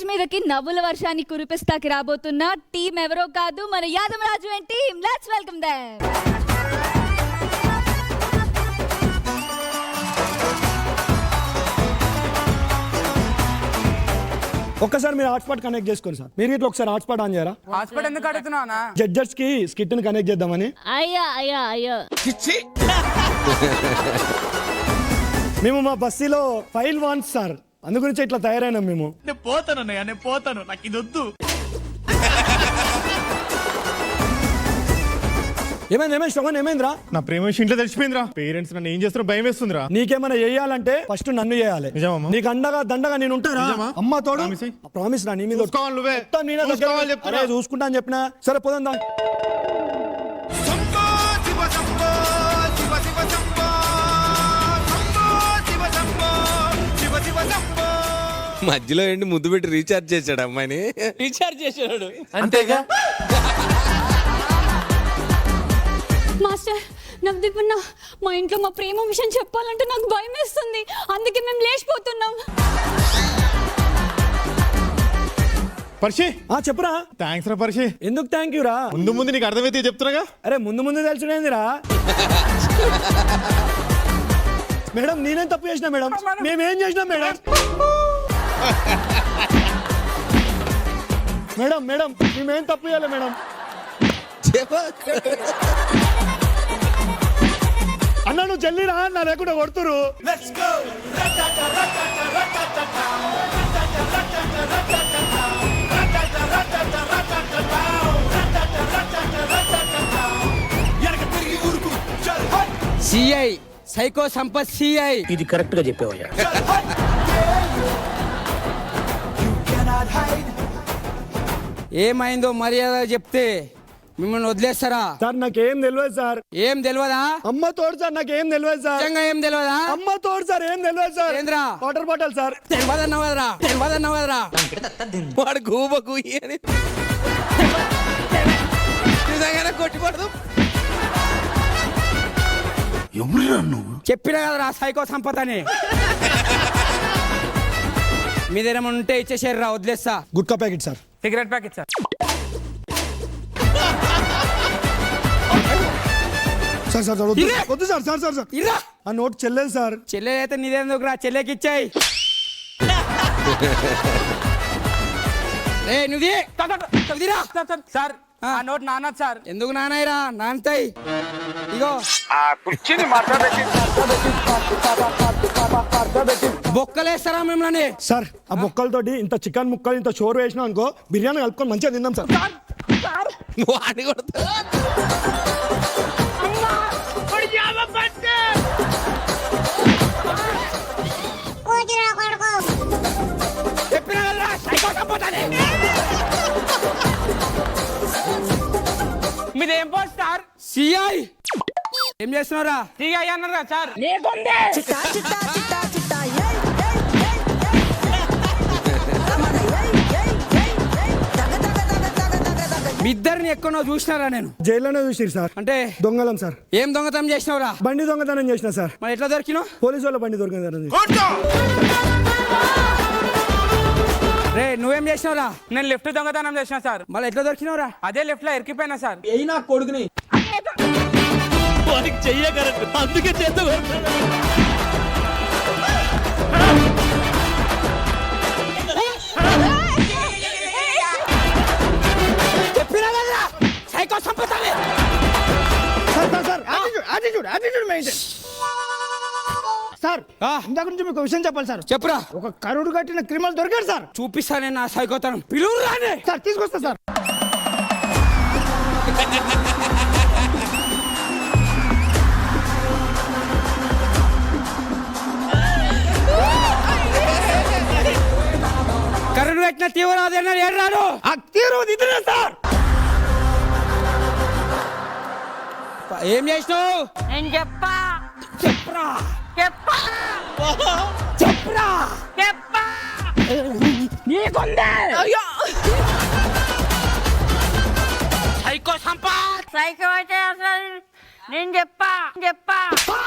Stage మీదకి నవ్వుల వర్షాన్ని కురిపిస్తాకి రాబోతున్న టీం ఎవరో కాదు, మన Yadamaraju and team. Let's welcome them. ఒక్కసారి మీరు హాట్స్పాట్ కనెక్ట్ చేసుకోండి సార్. మీరు ఇట్లా ఒకసారి హాట్స్పాట్ ఆన్ చేయరా? హాస్పిటల్ ఎందుకు అడుగుతున్నావునా? జడ్జెస్ కి స్కిట్ ని కనెక్ట్ చేద్దామని. అయ్యా మేము మా బస్సీలో ఫైల్ వాన్స్ సార్, అందు గురించి ఇట్లా తయారైనాం మేము. నేను పోతాను, నాకు ఇది వద్దు. ఏమైంది శ్రవణ్, ఏమైందిరా? నా ప్రేమ విషయం ఇంట్లో తెలిసిపోయిందిరా. పేరెంట్స్ నన్ను ఏం చేస్తారో భయం వేస్తుందిరా. నీకేమైనా చేయాలంటే ఫస్ట్ నన్ను చేయాలి. నిజమమ్మా? నీకు అండగా దండగా నేను ఉంటారా? నిజమా? అమ్మ తోడు. ప్రామిస్ రా, నీ మీద చూసుకోవాలి నువ్వే. మొత్తం నేనే దగ్గర చూసుకోవాలి చెప్తున్నా. అరే చూసుకుంటా అని చెప్పినా. సరే పోదా. మధ్యలో ఏంటి ముద్దు పెట్టి రీఛార్జ్ చేశాడు అమ్మాయిని. రీఛార్జ్ చేసాడు అంతేగా. మాస్టర్ నవదీపన్న, మా ఇంట్లో మా ప్రేమ విషయం చెప్పాలంటే నాకు భయం వేస్తుంది, అందుకే మేము లేచిపోతున్నాం. పరిషి చెప్పురా. థ్యాంక్స్ రా పరిషి. ఎందుకు థ్యాంక్ యూ రా? ముందు నీకు అర్థమైతే చెప్తున్నాగా. అరే ముందు తెలుసునేందిరా? మేడం నేనేం తప్పు చేసినా మేడం? మేమేం చేసినా మేడం? మేడం మేమేం తప్పు చేయాలి మేడం? అన్నా నువ్వు జల్లిరా, నా లేకుండా కొడుతురు. CI psycho Sampath CI. ఇది కరెక్ట్ గా చెప్పేవయ్యా. ఏమైందో మర్యాద చెప్తే మిమ్మల్ని వదిలేస్తారా? సార్ నాకేం తెలియదు సార్. ఏం తెలియదా? అమ్మ తోడు సార్, నాకేం తెలియదు సార్. నిజంగా ఏం తెలియదా? అమ్మ తోడు సార్, ఏం తెలియదు సార్. ఏంద్రా? Water bottle sir. తెలియదన్నవదరా. వాడు గూబ గుయ్యి అని నిజంగానే కొట్టిపడదు. చెప్పినా కదరా సైకో సంపత్ అని. మీ దగ్గర ఉంటే ఇచ్చేసారు రా, వదిలేస్తా. Gutka packet sir. Cigarette packet sir. Sir వద్దు సార్. ఇరా ఆ నోట్ చెల్లెదు సార్. చెల్లె అయితే నీదేందుకు రా, చెల్లెకి ఇచ్చాయి. సార్ ఆ నోట్ నాన్నది సార్. ఎందుకు నానాయిరా? నాన్నతాయి. ఇగో బొక్కలేస్తారా మిమ్మల్ని? సార్ ఆ బొక్కలతోటి ఇంత చికెన్ ముక్కలు ఇంత చోరు వేసినాం అనుకో, బిర్యానీ కలుపుకొని మంచిగా తిందాం సార్. వాడి కొడతా. మీదేం పోస్ట్ సార్? సిఐ ఏం చేస్తున్నారా? సిఐ అన్నారు కదా సార్. మీ ఇద్దరిని ఎక్కడో చూసినారా? నేను జైల్లోనే చూసిరు సార్. అంటే దొంగలం సార్. ఏం దొంగతనం చేసినావురా? బండి దొంగతనం చేసిన సార్. మరి ఎట్లా దొరికినావు? పోలీసు వాళ్ళ బండి దొంగతనం. రే నువ్వేం చేసినావురా? నేను లిఫ్ట్ దొంగతనం చేసిన సార్. మళ్ళీ ఎట్లా దొరికినావురా? అదే లిఫ్ట్ లో ఇరికిపోయినా సార్. వాడికి చెయ్యగలరు, అందుకే చేత చెప్పినా కదరా సైకో సంపత్ అని. సార్ ఇందాక నుంచి మీకు విషయం చెప్పాలి సార్. చెప్పురా. ఒక కరుడు కట్టిన క్రిమినల్ దొరికాడు సార్. చూపిస్తానే నా సైకోతనం. పిలువు రానే సార్ తీసుకొస్తా సార్. కరుడు కట్టిన తీవ్రవాది అన్నారు. ఏడాడు ఆ తీవ్రవాది ఇతనే సార్. ఏం చేసినావు? నేను చెప్పా చెప్పురా. చెప్పా చెప్పురా. చెప్పా నీకుందే. సైకో సంపత్. సైకో అయితే అసలు నేను చెప్పా చెప్పవా?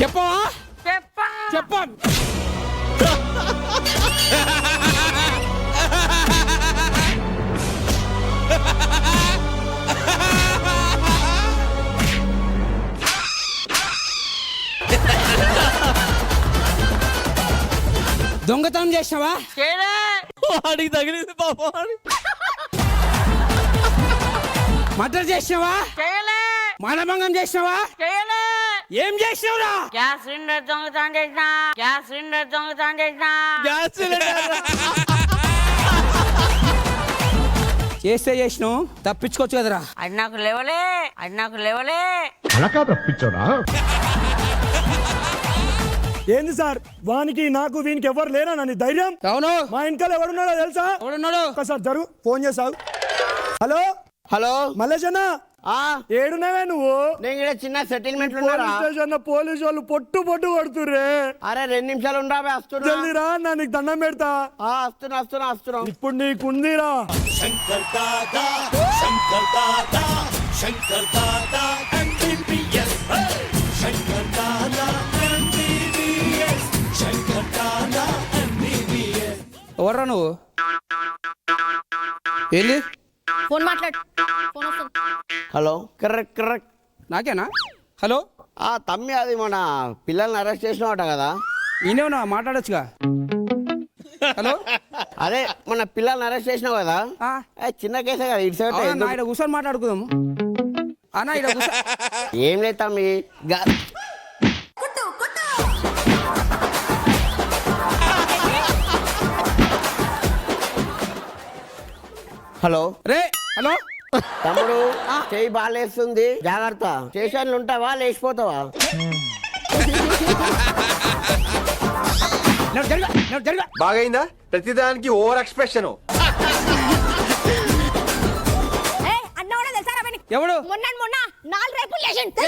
చెప్పా చెప్పు. దొంగతనం చేసినావా? వాడికి తగిలింది పాపం వాడి. మర్డర్ చేసినావా? మానభంగం చేసినావా? ఏం చేసినావురా? గ్యాస్ సిలిండర్ దొంగతనం చేసిన గ్యాస్ సిలిండర్ దొంగతనం చేసిన గ్యాస్ సిలిండర్ చేస్తే చేసినావు, తప్పించుకోవచ్చు కదరా. అది నాకు లేవలే అది నాకు లేవలే ఏంది సార్ వానికి నాకు వీనికి ఎవరు లేరా నీ ధైర్యం? అవును. మా ఇంట్లో ఎవడున్నాడో తెలుసా? ఎవడున్నాడు? ఒకసారి జరు ఫోన్ చేసావు. హలో హలో మల్లేశన్న, ఏడున్నావే నువ్వు? నేను ఇక్కడ చిన్న సెటిల్మెంట్ పోలీస్ స్టేషన్ పోలీసు వాళ్ళు పొట్టు కొడుతుర్రే. అరే 2 నిమిషాలు ఉండవే, వస్తున్నా. జల్దీ రా అన్న, నీకు దండం పెడతా. వస్తున్నా. ఇప్పుడు నీకుందిరా. ఎవర్రా నువ్వు? ఏంది? ఫోన్ మాట్లాడు. ఫోన్ వస్తుంది. హలో. కరెక్ట్ నాకేనా? హలో. తమ్మి, అది మన పిల్లల్ని అరెస్ట్ చేసినవాట కదా? ఈయన మాట్లాడొచ్చుగా. హలో. అదే మన పిల్లల్ని అరెస్ట్ చేసినావు కదా, చిన్న కేసే కదా. ఇటు సైడ్ ఇక్కడ కూర్చొని మాట్లాడుకుందాము అన్న. ఇక్కడ ఏం లేదు తమ్మి. హలో రే. హలో తమ్ముడు, చేయి బాగాలేస్తుంది, జాగ్రత్త. స్టేషన్లు ఉంటావా లేచిపోతావా? బాగైందా? ప్రతిదానికి ఓవర్ ఎక్స్ప్రెషన్. ఎవడు? మొన్న 4 రేపులు లేచిండు.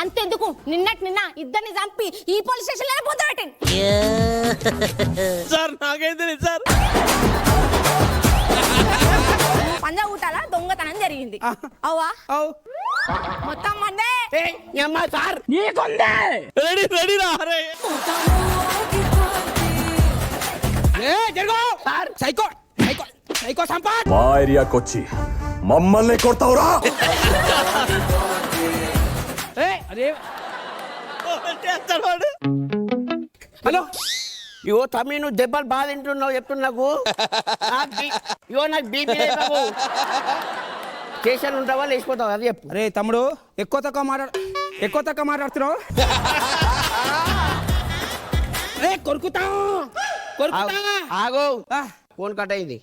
అంతెందుకు, నిన్న ఇద్దరిని చంపి ఈ పోలీస్ స్టేషన్ లోనే పోతాడు. సార్ నాకేం తెలియదు సార్. పంజా ఊటాల దొంగతనం జరిగింది. అవ్వా మొత్తం మందే. సార్ రెడీ రెడీ రా. అరే sir, psycho psycho psycho Sampath. మా ఏరియాకి వచ్చి మమ్మల్ని కొడతావురా? అరే చేస్తాడు వాడు. హలో. ఇగో తమ్మి, నువ్వు దెబ్బలు బాగా తింటున్నావు చెప్తున్నా నాకు. ఇగో నాకు బీపీ లేదు. స్టేషన్ ఉంటావా లేచిపోతావా అది చెప్పు. అరే తమ్ముడు, ఎక్కువ తక్కువ మాట్లాడుతున్నావు. ఆగో, ఫోన్ కట్ అయింది.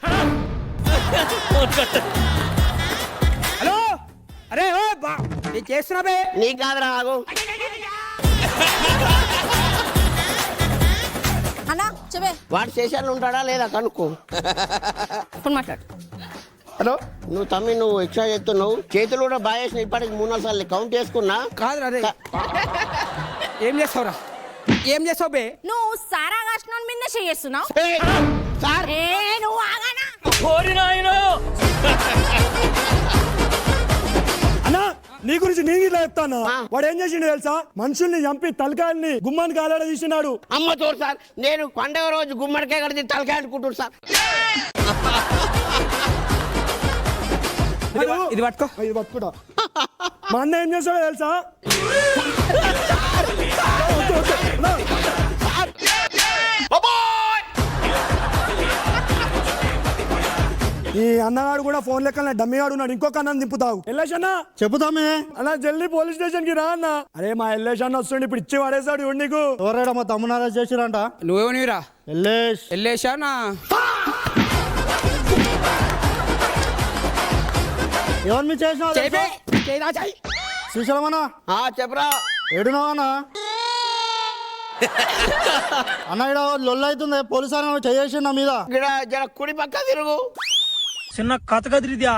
హలో. అరే నేను చేస్తున్నా బే. నీకు కాదురా, ఆగు. అన్నా చెప్పే. వాడు స్టేషన్లో ఉంటాడా లేదా కనుక్కో. ఫోన్ మాట్లాడు. హలో. నువ్వు తమ్మి, నువ్వు ఎక్స్ట్రా చేస్తున్నావు. చేతులు కూడా బాగా చేసిన. ఇప్పటికి 3-4 సార్లు కౌంట్ చేసుకున్నా. కాదు అదే. ఏం చేస్తావురా? ఏం చేస్తావు బే? నువ్వు సారా కాసిన మీద చేస్తున్నావు. సార్ నువ్వు ఆగానా? అన్నా, నీ గురించి నేను ఇట్లా చెప్తాను. వాడు ఏం చేసిండు తెలుసా? మనుషుల్ని చంపి తలకాయల్ని గుమ్మానికి ఆలాడ తీసినాడు. అమ్మ చూడు సార్, నేను పండగ రోజు గుమ్మడికాయ కడితే తలకాయ అనుకుంటున్నాను సార్. ఇది పట్టుకో. ఇది పట్టుకుంటా. మా అన్న ఏం చేస్తాడో తెలుసా? ఈ అన్నగాడు కూడా ఫోన్ లెక్కన డమ్మిగాడు ఉన్నాడు. ఇంకొక అన్న దింపుతావు. ఎల్లేష్ అన్న చెప్పుతామే అన్న, జల్దీ పోలీస్ స్టేషన్ కి రా అన్న. అరే మా ఎల్లేష్ అన్న వస్తుండే, ఇప్పుడు ఇచ్చి పడేసాడు. ఇవ్వండి నీకు. ఎవరైనా మా తమ్మునారా చేసిరంట. నువ్వేమనిరా? ఎల్లేషానా? ఎవరు మీ చేసిన శ్రీశైలమన్నా? చెప్పరా. ఏడున్నావన్నా? అన్న ఇక్కడ లొల్లు అవుతుంది. పోలీసు అన్న చేసి నా మీద. ఇక్కడ జర కుడి పక్క తిరుగు. చిన్న కథ కదిరిద్యా.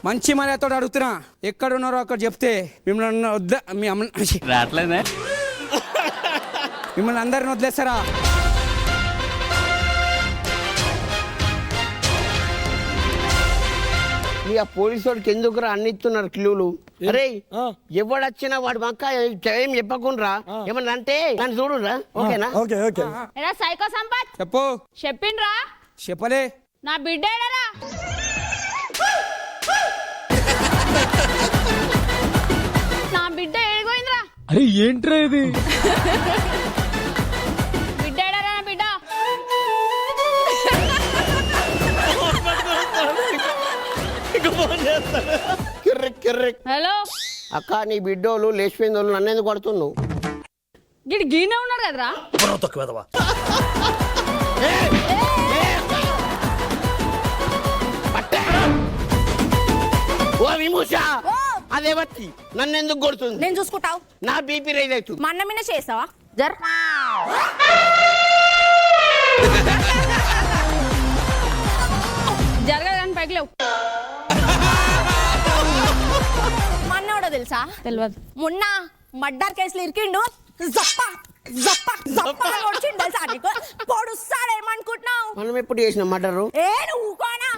మంచి మర్యాదతో అడుగుతున్నా, ఎక్కడున్నారో అక్కడ చెప్తే మిమ్మల్ని వద్ద రావట్లేదే. మిమ్మల్ని అందరిని వదిలేస్తారా? ఇక పోలీసు వాడికి ఎందుకురా అన్ని ఇస్తున్నారు క్లూలు అరే ఎవడొచ్చినా వాడి మక్క ఏం చెప్పకుండా ఏమన్నా అంటే నన్ను చూడురా ఓకేనా ఓకే ఓకే ఎరా సైకో సంపత్ చెప్పు చెప్పిండ్రా చెప్పలే నా బిడ్డ ఏడరా నా బిడ్డ ఏడిపోయిందిరా అరే ఏంట్రా ఇది బిడ్డ ఏడరా నా బిడ్డ కిర్రెక్ హలో అక్క నీ బిడ్డోళ్ళు లేచిపోయిన వాళ్ళు నన్ను ఎందుకు కొడుతున్నావు గిడి గీనే ఉన్నారు కదరా ఓ విమూష అదే వచ్చి నన్ను ఎందుకు కొడుతుంది నేను చూసుకుంటావు నా బీపీ రైజ్ అవుతుంది మా అన్న మీద చేస్తావా జర్ జరగదని పైకి లేవు మన్నోడో తెలుసా తెలియదు మొన్న మర్డర్ కేసులు ఇరికిండు జప్ప జప్ప జప్ప కొడిచిండు తెలుసా నీకు పొడుస్తాడేమనుకుంటున్నావు మనం ఎప్పుడు చేసిన మర్డరు ఏ నువ్వు ఊకోనా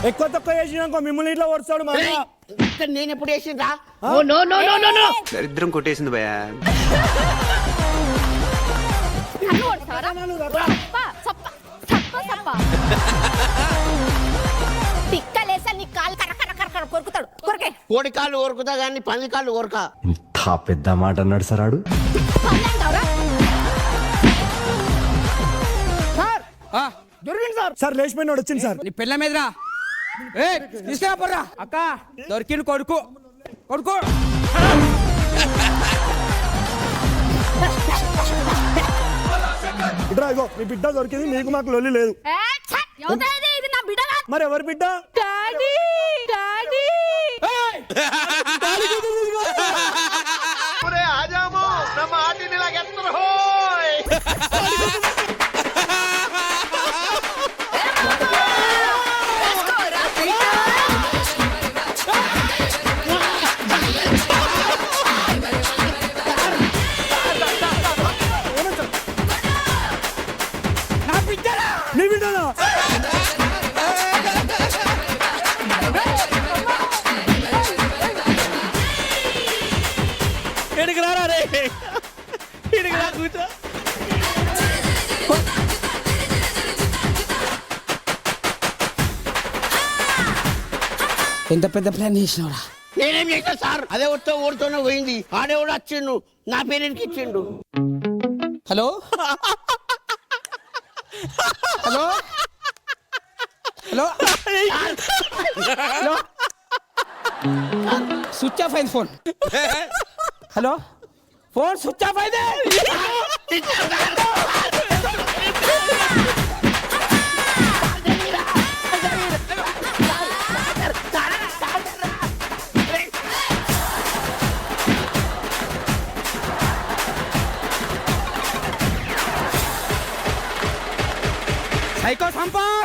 ఎక్కువ తక్కువ చేసినాక మిమ్మల్ని ఇట్లా వస్తాడు మరి నేను ఎప్పుడు చేసిండ్రా దరిద్రం కొట్టేసింది భయా నన్ను కొడతావరా? సప్ప, సప్ప, సప్ప, సప్ప. పిక్కలేసా నీ కాలు కర్ర కర్ర కర్ర కర్ర కొరుకుతాడు కొరికే కోడి కాళ్ళు కొరుకుతా కానీ పంది కాళ్ళు కొరక ఇంత పెద్ద మాట అన్నాడు సరాడు దొరికింది సార్ సార్ లేచిపోయినాడు వచ్చింది సార్ నీ పిల్ల మీదరా ఏ తీసుకురా అక్క దొరికిండు కొడుకు కొడుకు ఇట్రా ఇగో మీ బిడ్డ దొరికింది నీకు మాకు లొల్లి లేదు ఏ, ఛ! ఎవరిది ఇది? నా బిడ్డ కాదు. మరి ఎవరి బిడ్డ డాడీ డాడీ నీ బిడ్డనా ఇడికి రారా రే ఇడికి రా కూర్చో ఎంత పెద్ద ప్లాన్ చేసినవరా నేనేం చేస్తా సార్ అదే వస్తే ఓడితోనే పోయింది ఆడేవాడు వచ్చిండు నా పేరెంట్కి ఇచ్చిండు hello hello hello hello switch off అయింది phone hello phone switch off అయింది సైకో సంపత్